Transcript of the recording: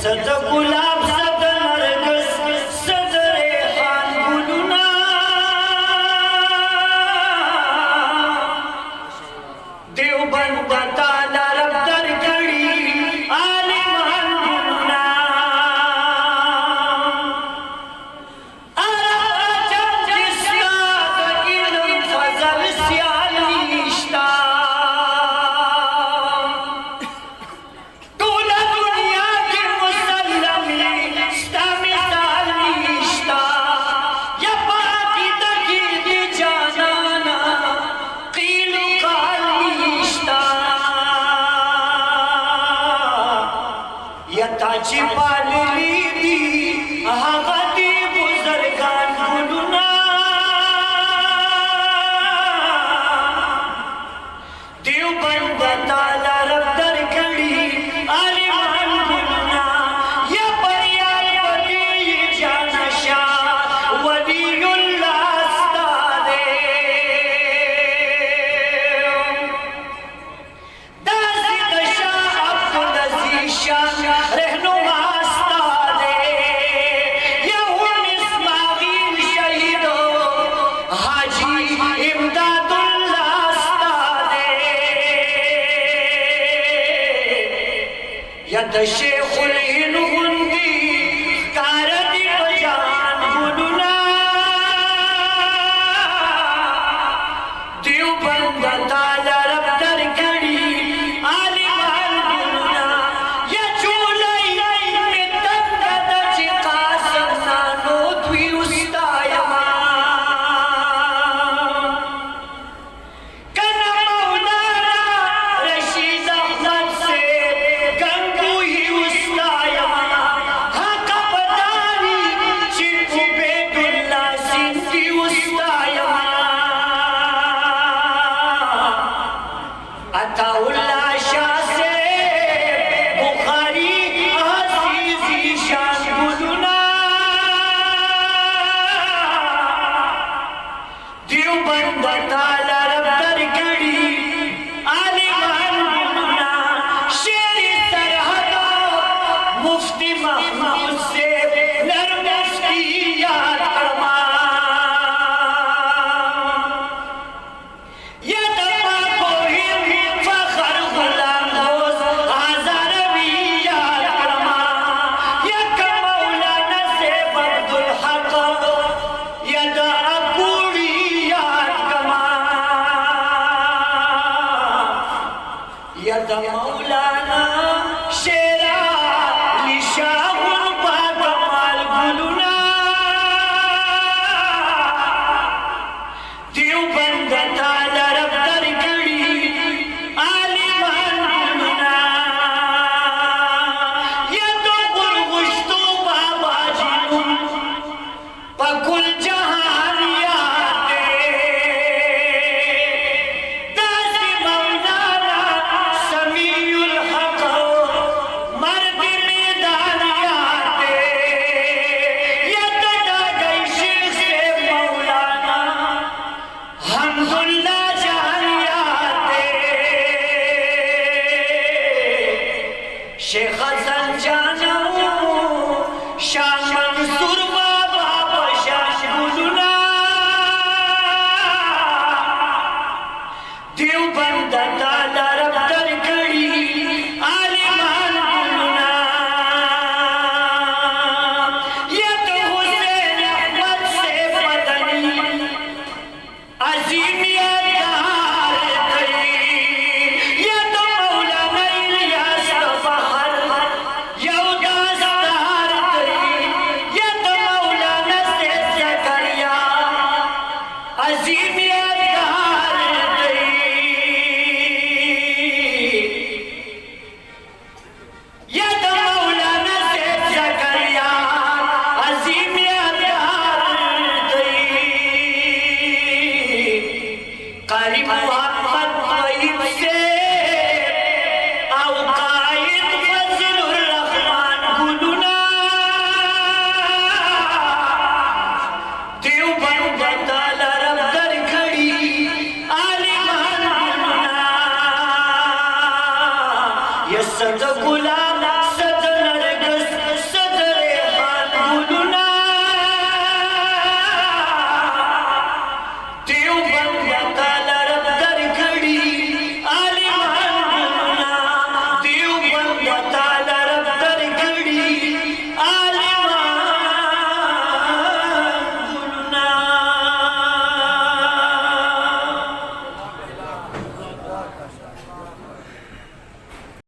सद गुलाब सद नरगस सद रेहान गुलुना देवबंद ताला रब दर कड़ी आलिमान गुलुना अरब जिसका इल्म फजल सियालिश्ता ताची पालली दी हागती बुजुर्गान गुलुना देवबंद ताला रब दर कड़ी आलिमान गुलुना या परियाल पति जानशा वलीउल्लाह अस्तादे दासी दशा अब्दुल अजीज शाह यद शेखुल हिंदी कारदी बजान गुलुना देवबंद ताला रब दर कड़ी आलिमान गुलुना या चूलाई में तंगद चिकासम नानो द्वी उस्तायमा कना मौलाना रशीद अहमद से अताउल्लाह शाह से बुखारी अजीजी शान गुलुना देवबंद ताला रब दर कड़ी आलिमान गुलुना शेर सरहद मुफ्ती महमूद से नरमस की याद फरमा यद मौलाना शेरा लिशाहुल बाकमाल गुलुना देवबंद ताला रब दर कड़ी आलिमान गुलुना यद गुलगुश्तो बाबाजी पकुल जहान यादे दासी मौलाना समीउल हक मर्द मैदान यादे यद दागई शेख से मौलाना हमदुल्ला जान यादे शेख हसन जानू शाह मंसूर बाबा बशाश गुलुना देवबंद ताला रब दर कड़ी आलिमान गुलुना यद हुसैन अहमद से मदनी अजीमियत यार कई यद मौलाना इलियास बहर यौदास्तार कई यद मौलाना से जकरिया अजीमियत यार कई यद मौलाना से जकरिया अजीमियत यार कई कारी मोहम्मद तैयब से औकायद फजलुर रहमान गुलुना देवबंद ताला रब दर कड़ी आलिमान गुलुना ये सद गुलाब